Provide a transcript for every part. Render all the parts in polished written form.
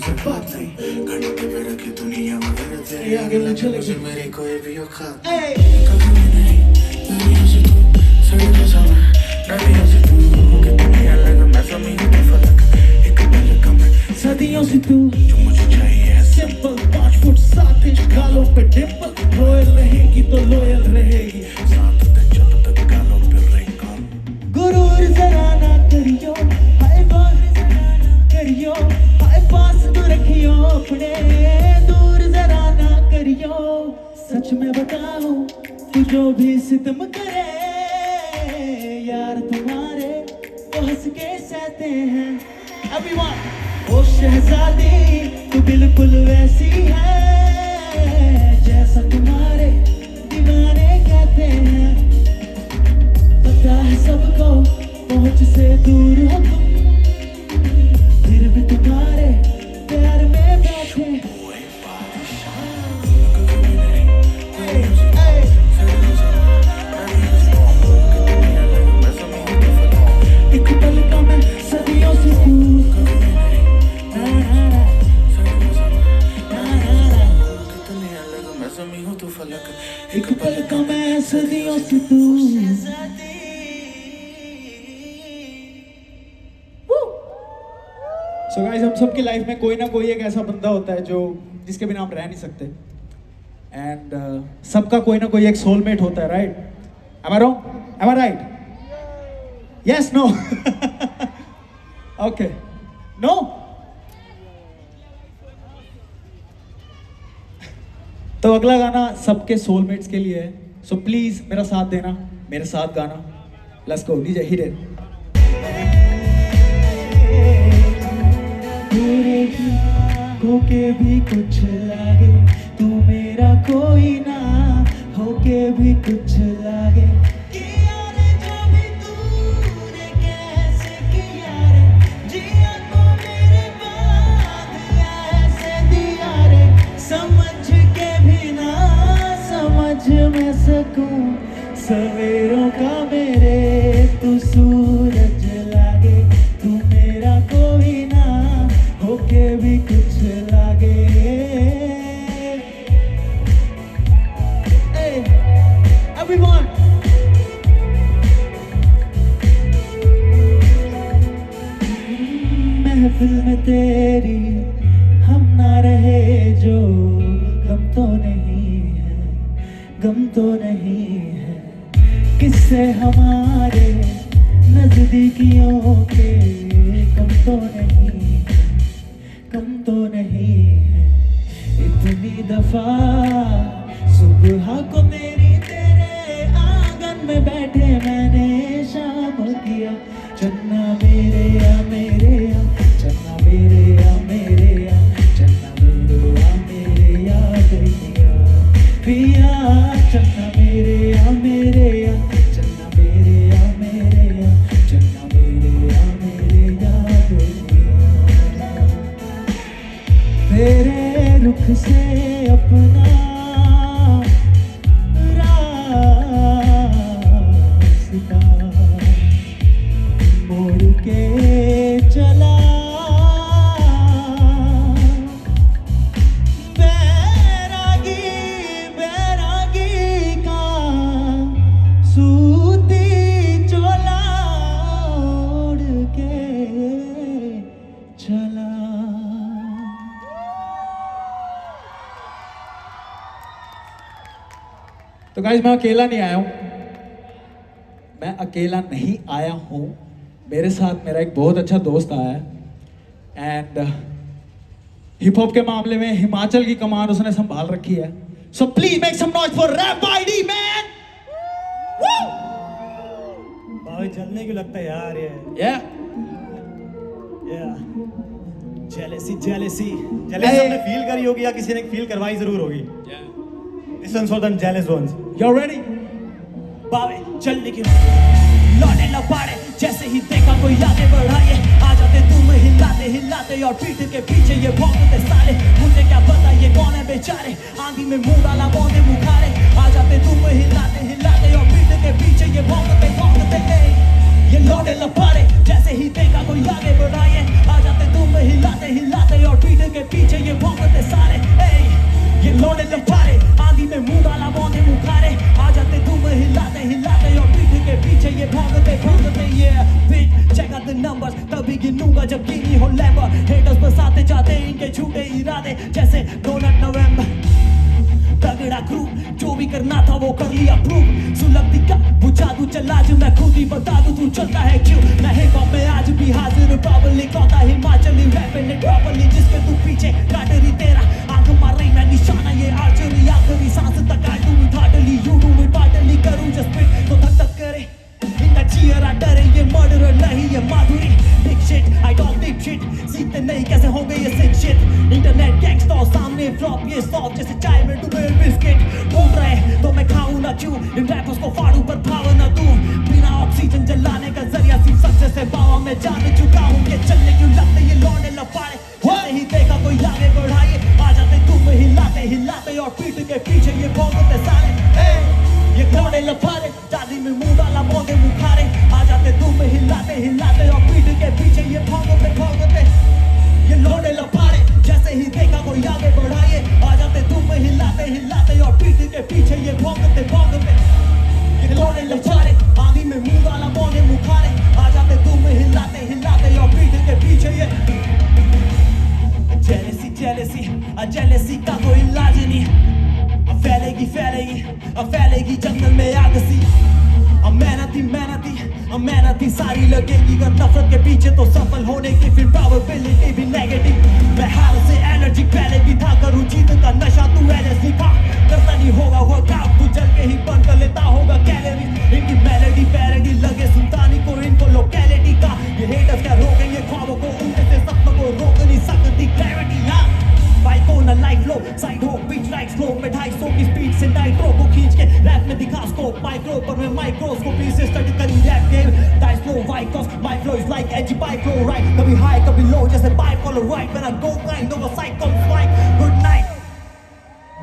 से बात नहीं घंटे पे रखी दुनिया मगर तेरे आगे लगे मुझे मेरी कोई भी औकात कभी भी नहीं मेरी हंसी तू सड़ी बसा मैं डरी हंसी तू कि दुनिया लगे मैं समझी तो फलक एक पल का मैं सदियों से तू जो मुझे चाहिए है सिंपल 5 फुट 7 इंच गालों पे डिंपल रॉयल रहेगी तो लॉयल रहेगी साथ तक जब तक गालों पे रहेगा गुरूर जरा ना करियो हाय बात करियो हाय पास तो रखियो अपने दूर जरा ना करियो सच में बताओ तू जो भी सितम करे यार तुम्हारे वो हंस के सहते हैं everyone ओ शहजादी तू बिल्कुल वैसी है जैसा तुम्हारे दीवाने कहते हैं पता है सबको पहुंच से दूर हो तुम फिर भी तुम्हारे प्यार में बैठे एक पल का मैं सदियों से तू एक पल का मैं सदियों से तू सो गाइस हम सबकी लाइफ में कोई ना कोई एक ऐसा बंदा होता है जो जिसके बिना हम रह नहीं सकते एंड सबका कोई ना कोई एक सोलमेट होता है right am I wrong am I right yes no okay no तो अगला गाना सबके सोलमेट्स के लिए है सो प्लीज मेरा साथ देना मेरे साथ गाना let's go DJ hit it होके भी कुछ लागे तू मेरा कोई ना होके भी कुछ लागे कि यार जो भी तूने कैसे किया रे जिया को मेरे बाद ऐसे दिया रे समझ के भी ना समझ मैं सकूं सवेरों का मेरे तू सूरज लागे तू मेरा कोई ना होके भी कुछ लागे hey, everyone महफिल में तेरी हम ना रहे जो गम तो नहीं है गम तो नहीं है किससे हमारे नजदीकियों के कम तो नहीं है इतनी दफा सुबह को मेरी तेरे आंगन में बैठे मैंने शाम किया चन्ना मेरे या चन्ना मेरे या चन्ना मेरे या गैया पिया चन्ना मेरे या चन्ना मेरे या चन्ना मेरे या गैया तेरे रुख से अपना रास्ता मोड़ के चला बैरागी का सूती चोला ओढ़ के चला तो गाइस मैं अकेला नहीं आया हूं मेरे साथ मेरा एक बहुत अच्छा दोस्त आया है एंड हिप हॉप के मामले में हिमाचल की कमान उसने संभाल रखी है so please make some noise for rap ID man भाई जलने क्यों लगता है यार ये जेलेसी हमने फील करी होगी या किसी ने फील करवाई जरूर होगी this one's for them jealous ones you ready बावे चलने की लौटे लपाड़े जैसे ही देखा कोई आगे बढ़ाए आ जाते तुम हिलाते और पीठ के पीछे ये भौंकते साले मुझे क्या पता ये कौन है बेचारे आंधी में मुंह डाला बौंदे मुखारे आ जाते तुम हिलाते और पीठ के पीछे ये भौंकते ये लौटे लपाड़े जैसे ही देखा कोई आगे बढ़ाए आ जाते तुम हिलाते और पीठ के होगा जब कीनी हो लैम्बा हेटर्स बसाते जाते इनके झूठे इरादे जैसे डोनट नवंबर तगड़ा क्रू जो भी करना था वो कर लिया प्रूव सुलगती का वो जादू चला जो मैं खुद ही बता दूं तू चलता है क्यों मैं हिप हॉप में आज भी हाजिर प्रॉपर्ली कहता हिमाचली रैपिंग इट प्रॉपर्ली जिसके तू पीछे काटरी तेरा आंख मार रही मैं निशाना ये आर्चरी आखिरी सांस तक I do it hardly you do it partly करूं जस्ट स्पिट तो धक धक करे इनका चीयर डरे ये मर्डर नहीं ये Madhuri big shit I don't dip shit सीखते नहीं कैसे होंगे ये सिक शिट इंटरनेट गैंगस्टर सामने फ्लॉप ये सॉफ्ट जैसे चाय में डूबे बिस्किट ढूंढ रहे तो मैं खाऊं ना क्यों इन रैपर्स को फाड़ूं पर पावर ना दूं बिना ऑक्सीजन जलाने का जरिया सिर्फ सक्सेस है बाबा मैं जान चुका हूं कि चलने क्यों लगते ये लौंडे लफाड़े जैसे ही देखा कोई आगे बढ़ाए आ जाते तुम हिलाते हिलाते और पीठ के पीछे ये भौंकते साले ये लौंडे लफाड़े दादी में मुंह डाला मौके मुखारे आ जाते तुम हिलाते हिलाते और पीठ के पीछे ये भौंकते भौंकते ये लौंडे लफाड़े जैसे ही देखा कोई आगे बढ़ाए आ जाते तुम हिलाते हिलाते और पीठ के पीछे ये भौंकते भौंकते ये लौंडे लफाड़े आंधी में मुंह डाला मौके मुखारे आ जाते तुम हिलाते हिलाते और पीठ के पीछे ये जेलेसी का कोई इलाज नहीं फैलेगी जंगल में आग सी मेहनती सारी लगेगी अगर नफरत के पीछे तो सफल होने की फिर प्रोबेबिलिटी भी नेगेटिव मैं हार से एलर्जी पहले भी था करूं जीत का नशा तू ऐसे सीखा करता नहीं होगा वर्कआउट तू जल के ही बर्न कर लेता होगा कैलोरी इनकी मेलोडी पैरोडी लगे सुल्तानी को इनको लोकेलिटी का ये हेटर्स क्या रोकेंगे ख्वाबों को उनके से सपनों को रोक नहीं सकती ग्रेविटी हाँ बाइक को ना लाइफ लो साइड हो बीच लाइक स्लो में 250 की स्पीड से नाइट्रो को खींच के रैप में दिखा स्कोप माइक्रो पर मैं माइक्रोस्कोपी से स्टडी करी rap game dice flow because my flow is like एजी बाइक्रो राइट कभी हाई कभी लो जैसे bipolar right when I go kind of a cycle flight good night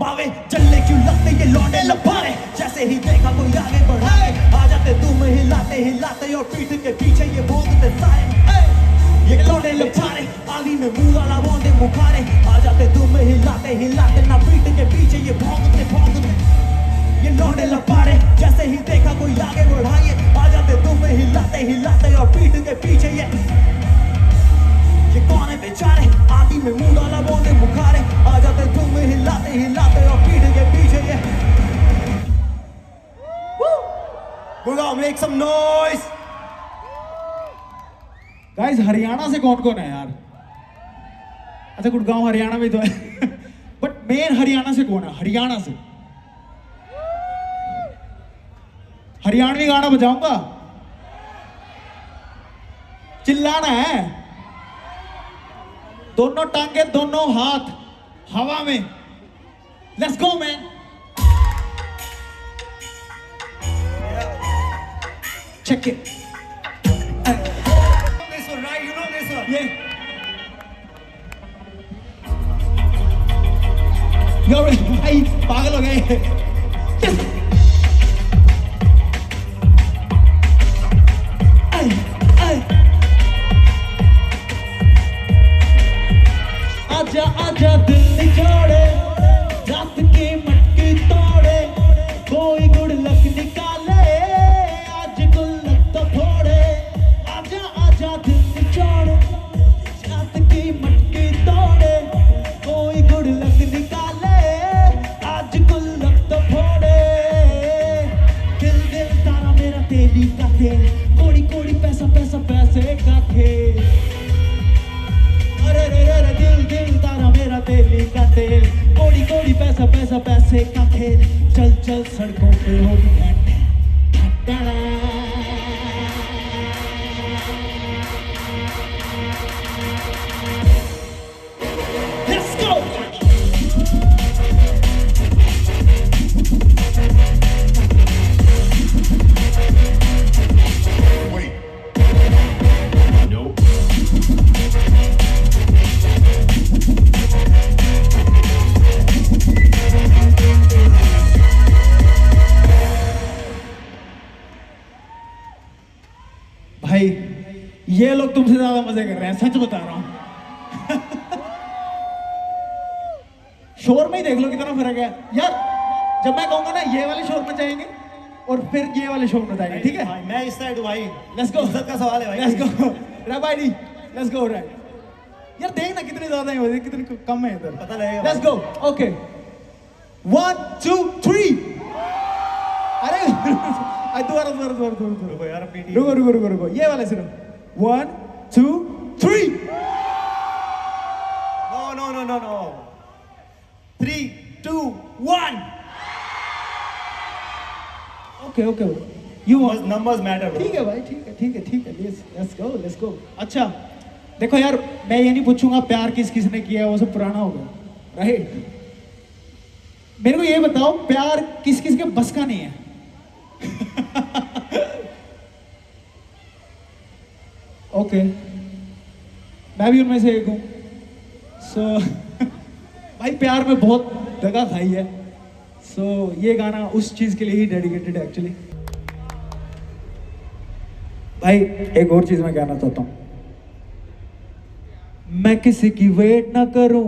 बावे चलने क्यों लगते ये लौंडे लफाड़े जैसे ही देखा कोई आगे बढ़ाए आ जाते तुम हिलाते हिलाते और पीठ के पीछे ये भौंकते सारे ये लौंडे लफाड़े आंधी में मुंह वाला लौंडे मुखारे आ जाते तुम हिलाते हिलाते ना पीठ के पीछे ये भौंकते भौंकते ये लौंडे लफाड़े जैसे ही देखा कोई आगे बढ़ाए आ जाते तुम हिलाते हिलाते और पीठ के पीछे ये कौन है बेचारे आंधी में मुंह वाला लौंडे मुखारे आ जाते तुम हिलाते हिलाते और पीठ के पीछे ये Gurgaon make some noise guys Haryana से कौन कौन है यार अच्छा गुड़गांव हरियाणा में तो है बट मेन हरियाणा से कौन है हरियाणा से हरियाणवी गाना बजाऊंगा चिल्लाना है दोनों टांगे दोनों हाथ हवा में let's go man check it Yeah. Yo, भाई पागल हो गए yes. आजा आजा दिल निचोड़े रात की मटकी तोड़े कोई गुड़ लक निकाले आज गुल्लक तो फोड़े आजा आजा दिल निचोड़े रात की मटकी तोड़े कोई गुड़ लक निकाले आज गुल्लक तो फोड़े दिल दिल तारा मेरा तेली का तेल कोड़ी कोड़ी पैसा पैसा पैसे का खेल अरे रे रे रे दिल दिल तारा मेरा तेली का तेल कोड़ी कोड़ी पैसा पैसा पैसे का खेल चल चल सड़कों पे होगी Let's go! Wait. Nope. भाई ये लोग तुमसे ज्यादा मजे कर रहे हैं सच बता रहा हूं शोर में ही देख लो कितना फर्क है यार जब मैं कहूंगा ना ये वाले शोर में जाएंगे और फिर ये वाले शोर में जाएंगे ठीक है मैं इस साइड हूं भाई लेट्स गो इज्जत का सवाल है भाई लेट्स गो रे भाई लेट्स गो राइट यार देखना कितने ज्यादा है कितने कम है इधर पता लगेगा लेट्स गो ओके 1 2 3 अरे दोबारा रुको यार पीटी रुको ये वाला सिर्फ 1 2 3 No. 3, 2, 1. Okay you Numbers matter, bro. ठीक है भाई ठीक है लेट्स गो अच्छा देखो यार मैं ये नहीं पूछूंगा प्यार किसने किया है वो सब पुराना होगा राइट मेरे को ये बताओ प्यार किस के बस का नहीं है ओके मैं भी उनमें से एक हूँ सो भाई प्यार में बहुत दगा खाई है सो ये गाना उस चीज के लिए ही डेडिकेटेड है एक्चुअली भाई एक और चीज मैं कहना चाहता हूं मैं किसी की वेट ना करूं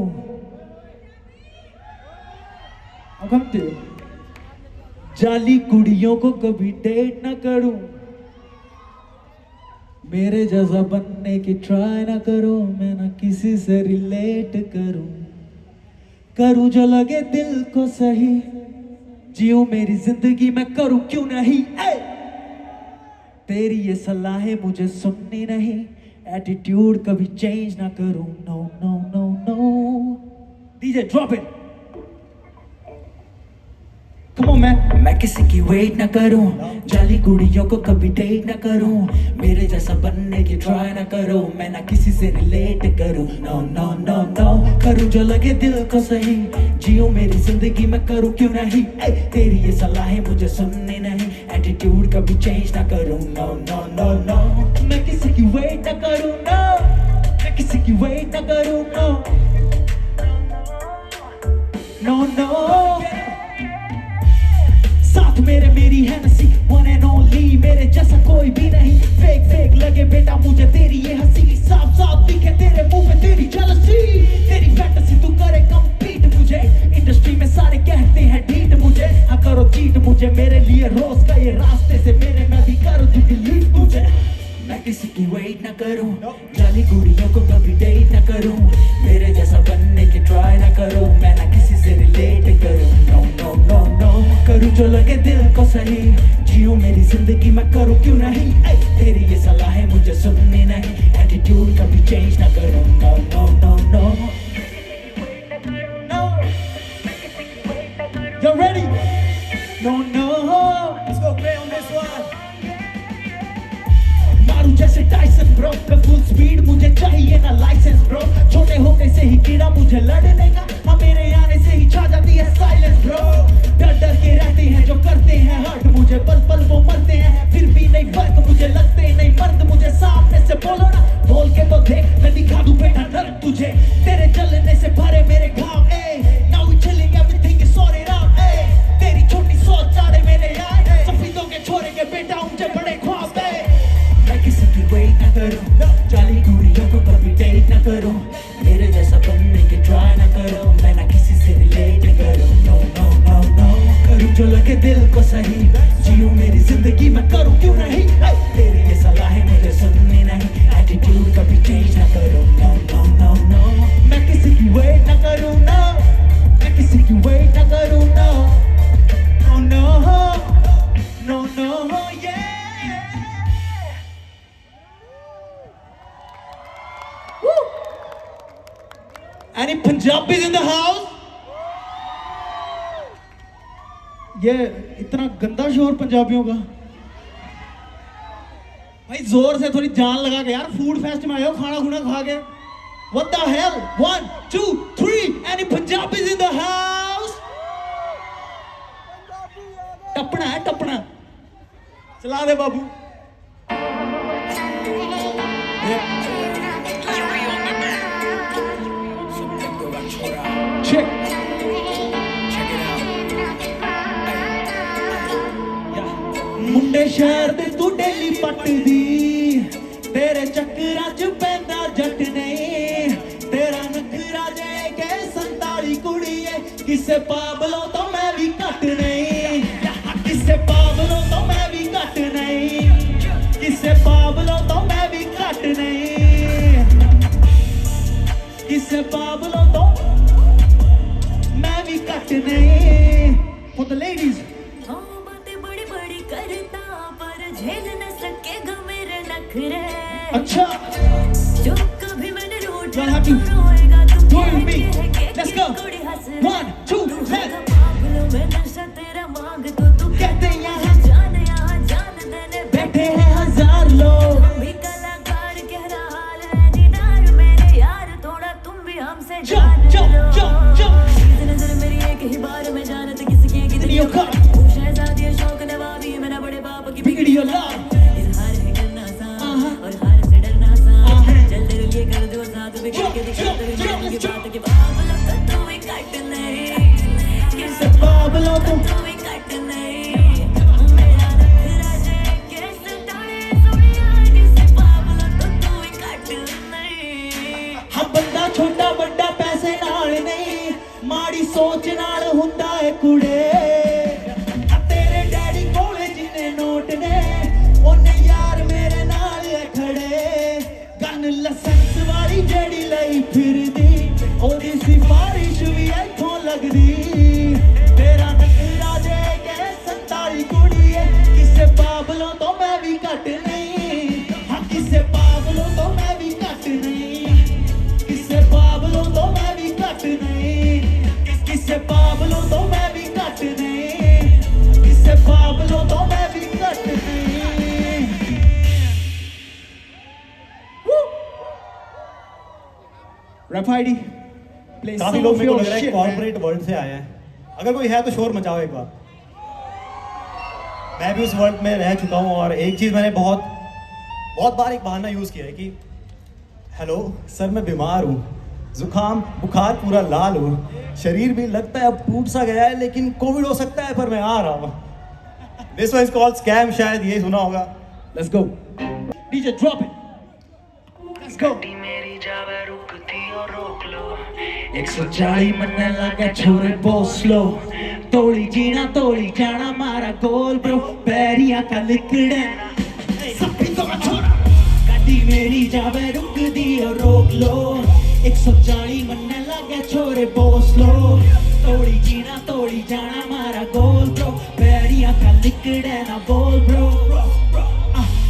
जाली कुड़ियों को कभी डेट ना करूं मेरे जैसा बनने की ट्राई ना करो मैं ना किसी से रिलेट करूं जो लगे दिल को सही जियो मेरी जिंदगी में करूं क्यों नहीं तेरी ये सलाहें मुझे सुननी नहीं एटीट्यूड कभी चेंज ना करूं no DJ drop it Come on, मैं किसी की वेट ना करूं जाली कुड़ियों को कभी डेट ना करूं मेरे जैसा बनने की ट्राई ना करो मैं ना किसी से रिलेट करूं नो करूं जो लगे दिल को सही जियो मेरी जिंदगी में करूं क्यों नहीं तेरी ये सलाहें मुझे सुननी नहीं एटीट्यूड कभी चेंज ना करूं नो मैं किसी की वेट ना करूं मैं किसी की वेट ना करूं नो साथ मेरे मेरी है नसी वन एंड ओनली मेरे जैसा कोई भी नहीं फेक लगे बेटा मुझे तेरी ये हंसी साफ दिखे तेरे मुंह पे तेरी जेलसी तेरी फैंटेसी तू करे कंप्लीट मुझे इंडस्ट्री में सारे कहते हैं डीट मुझे हाँ करो चीट मुझे मेरे लिए रोज का ये रास्ते से मेरे मैं भी करूँ तू डिलीट मुझे मैं किसी की वेट ना करूं जाली कुड़ियों को कभी डेट ना करूं मेरे जैसा बनने की ट्राई ना करो मैं ना किसी से रिलेट करूं नो करूं जो लगे दिल को सही जियो मेरी जिंदगी में करूं क्यों नहीं तेरी ये सलाहें मुझे सुननी नहीं एटीट्यूड कभी चेंज ना करूं no You ready? No Let's go play on this one. मारू जैसे टाइसन ब्रो पे फुल स्पीड मुझे चाहिए ना लाइसेंस ब्रो छोटे होते से ही कीड़ा मुझे लड़ने का हाँ मेरे आने से ही छा जाती है साइलेंस ब्रो डर के रहते हैं जो करते हैं हर्ट मुझे पल वो मरते हैं फिर भी नहीं फर्क मुझे लगते नहीं मर्द मुझे सामने से बोलो ना बोल के तो देख मैं दिखा दूं बेटा नर्क तुझे तेरे चलने से भरे मेरे घाव now we chilling everything is sorted out तेरी छोटी सोच चाड़े मेरे यार सफेदों के छोरे के बेटा मुझे बड़े ख्वाब मैं किसी की वेट ना करूं जाली कुड़ियों को कभी डेट ना करूं मेरे जैसा बनने की ट्राई ना करो मैं ना किसी से रिलेट करूं नो करूं जो लगे दिल को सही जियो मेरी जिंदगी में करूं क्यों नहीं तेरी ये सलाहें मुझे सुननी नहीं एटीट्यूड कभी चेंज ना करो नो मैं किसी की वेट ना करूं मैं किसी की वेट ना करूं no yeah Any Punjabis in the house? ये इतना गंदा शोर पंजाबियों का भाई जोर से थोड़ी जान लगा के यार फूड फेस्ट में आए हो खाना खुना खा के What the hell? 1 2 3 Any Punjabis in the house? टपना है टपना चला दे बाबू Check it out. ਮੁੰਡੇ ਸ਼ਹਿਰ ਦੇ ਤੂੰ ਡੇਲੀ ਪੱਟਦੀ ਤੇਰੇ ਚੱਕਰਾਂ 'ਚ ਪੈਂਦਾ ਜੱਟ ਨਹੀਂ ਤੇਰਾ ਨਖਰਾ ਜੇ ਕੇ 47 ਕੁੜੀਏ ਕਿਸੇ ਪਾਬਲੋਂ ਤੋਂ ਮੈਂ ਵੀ ਘੱਟ ਨਹੀਂ ਕਿਸੇ ਪਾਬਲੋਂ ਤੋਂ ਮੈਂ ਵੀ ਘੱਟ ਨਹੀਂ ਕਿਸੇ ਪਾਬਲੋਂ ਤੋਂ ਮੈਂ ਵੀ ਘੱਟ ਨਹੀਂ किसे बाबलों तो मैं भी कट नहीं। For the ladies बातें बड़ी बड़ी करता पर झेल न सकेगा मेरे नखरे। अच्छा जो कभी मैंने रूठ Y'all have to रोएगा तू do it with me. Let's go. कुड़ी हंस 1 2 3 बाबलों में नशा तेरा मांग तो तू कहते यहाँ जान देने बैठे हैं हजार लोग। भी कलाकार कह रहा हाल है दीदार मेरे यार थोड़ा तुम भी हमसे Jump, जान jump, लो। jump, jump. सीधी नजर मेरी एक ही बार में जानत किसकी है कितनी Your car. तू शहजादी शौक नवाबी मेरा बड़े बाप की बिगड़ी औलाद। इजहार है करना सा और हार से डरना सा चल तेरे लिए कर दो साथ भी करके दिखा तेरे जान की बात के बाबलों को तू भी कट नहीं किसे बाबलों को तू भी कट नहीं मेरा नखरा जे कैसे ताड़े सोनिया किसे बाबलों को तू भी कट नहीं। हम बंदा छोटा बड़ा पैसे नाल नहीं माड़ी सोच नाल हुंदा है कुड़े। आ तेरे डैडी कोले जिन्ने नोट ने ओने यार मेरे नाल है खड़े। गन लाइसेंस वाली जेड़ी लई फिरदी ओदी सिफारिश भी इथों लगदी। तेरा नखरा जे के 47 कुड़ी है किसे बाबलों तो मैं भी कट नहीं। हाँ किसे बाबलों तो मैं भी कट नहीं। किसे बाबलों तो मैं भी कट नहीं। किसे बाबलों तो मैं भी कट नहीं। किसे बाबलों तो मैं भी कट नहीं। रैप आईडी काफी लोग मेरे को लग रहा है कॉर्पोरेट वर्ल्ड से आए हैं। अगर कोई है तो शोर मचाओ एक बार। मैं भी उस वर्ल्ड में रह चुका हूँ और एक चीज़ मैंने बहुत बार एक बहाना यूज़ किया है कि हेलो सर मैं बीमार हूँ, जुकाम बुखार पूरा लाल हूँ, शरीर भी लगता है अब टूट सा गया है लेकिन कोविड हो सकता है पर मैं आ रहा हूँ। This one is called scam, शायद ये सुना होगा। Let's go DJ drop it let's go. मेरी जावे रुकती और रोक लो 140 मन्ने लगे छोरे बहुत स्लो तोड़ी जीना तोड़ी जाना मारा गोल ब्रो पैरिया का लिकड़े सभी तो मैं छोड़ा गाड़ी मेरी जावे रुक दी और रोक लो 140 मन्ने लगे छोरे बहुत स्लो तोड़ी जीना तोड़ी जाना मारा गोल ब्रो पैरिया का लिकड़े ना बोल ब्रो।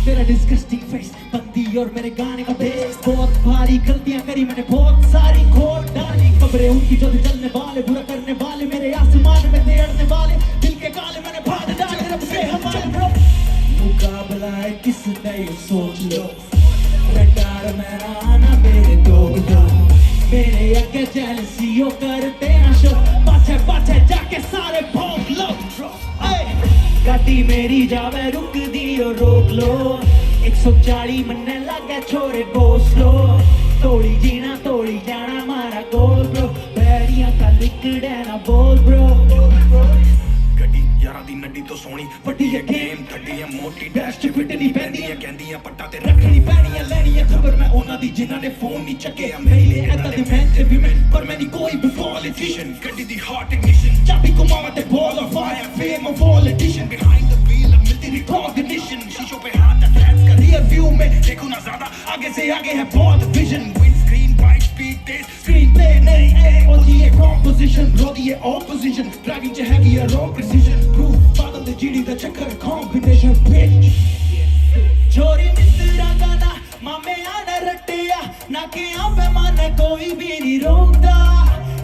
तेरा डिस्गस्टिंग फेस बंदी और मेरे गाने का बेस बहुत भारी गलतियां करी मैंने बहुत सारी खोट डाली खबरें उनकी जो चलने वाले बुरा करने वाले मेरे आसमान में तेरने वाले दिल के काले मैंने भाग डाले रब से हमारे ब्रो। मुकाबला है किसने ये सोच लो रडार मेरा आना मेरे दो मेरे अगे जेलसियों करते हैं शो पाछे जाके सारे भोग लो। गाड़ी मेरी जावे रुक दी और रोक लो 140 मन्ने लगे छोरे बहुत स्लो तोड़ी जीना तोड़ी जाना मारा गोल ब्रो बैरिया का लिकड़े ना बोल ब्रो। ਗੱਡੀ ਯਾਰਾਂ ਦੀ ਨੱਡੀ ਤੋਂ ਸੋਹਣੀ ਵੱਡੀ ਹੈ ਗੇਮ ਗੱਡੀ ਹੈ ਮੋਟੀ ਡੈਸ਼ ਚ ਫਿੱਟ ਨਹੀਂ ਪੈਂਦੀ ਹੈ ਕਹਿੰਦੀਆਂ ਪੱਟਾਂ ਤੇ ਰੱਖਣੀ ਪੈਣੀ ਹੈ ਲੈਣੀ ਹੈ ਖਬਰ ਮੈਂ ਉਹਨਾਂ ਦੀ ਜਿਨ੍ਹਾਂ ਨੇ ਫੋਨ ਨਹੀਂ ਚੱਕਿਆ ਮੇਰੇ ਲਈ ਇਦਾਂ ਦੇ ਮੈਂ ਤੇ ਵੀ ਮੈਂ ਪਰ ਮੈਂ ਨਹੀਂ ਕੋਈ ਵੀ ਪੋਲੀਟੀਸ਼ੀਅਨ ਗੱਡੀ ਦੀ ਹਾਰਟ ਇਗਨੀਸ਼ਨ ਚਾਬੀ ਘੁਮਾਵਾ ਤੇ ਬੋਲ of fire fame of politician behind the wheel मिलती रिकॉग्निशन शीशों पे हाथ फ्लैश का रियर व्यू में देखो ना ज्यादा आगे से आगे है बहुत vision wind screen white speed तेज स्क्रीन पे नहीं होती है कॉम्पोजिशन रोदी है ऑपोजिशन ड्राइविंग च हैवी है रॉ प्रिसीजन प्रूफ बादल दे जीडी दा चक्कर कॉम्बिनेशन बिच छोरी मित्रा गाना मामे आना रटिया ना के पे माने कोई भी नहीं रोकता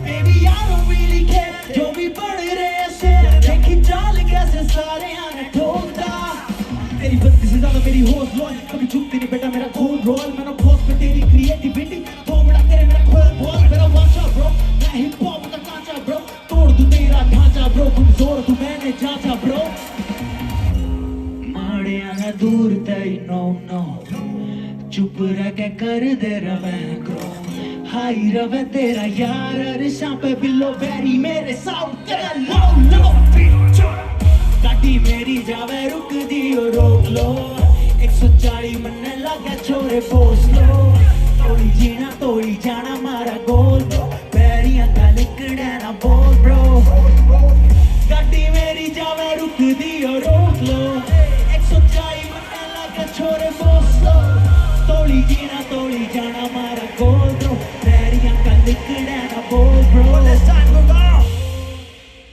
baby I don't really care जो भी बढ़ रहे से देखी चाल कैसे सारे आने ठोकता तेरी बत्ती से ज्यादा मेरी होश लॉय कभी झुकती नहीं बेटा मेरा गोल रोल मैंने खोज पे तेरी क्रिएटिविटी थोड़ा तेरे मेरा खोल बोल मेरा वाचा ब्रो मैं हिप हॉप का कांचा ब्रो तोड़ दूं तेरा ढांचा ब्रो कमजोर तू मैंने जांचा ब्रो माड़े आना दूर तई नो चुप रह के कर दे रवे ग्रो हाई रवे तेरा यार अरशां पे बिलो बैरी मेरे साउंड तेरा लो गाड़ी मेरी जावे रुक दी और रोक लो 140 मन्ने लगे छोरे पोस लो तोड़ी जीना तोड़ी जाना मारा गोल ब्रो बैरिया का लिकड़े ना बोल ब्रो। गाड़ी मेरी जावे रुक दी और रोक लो 140 मन्ने लगे छोरे पोस लो तोड़ी जीना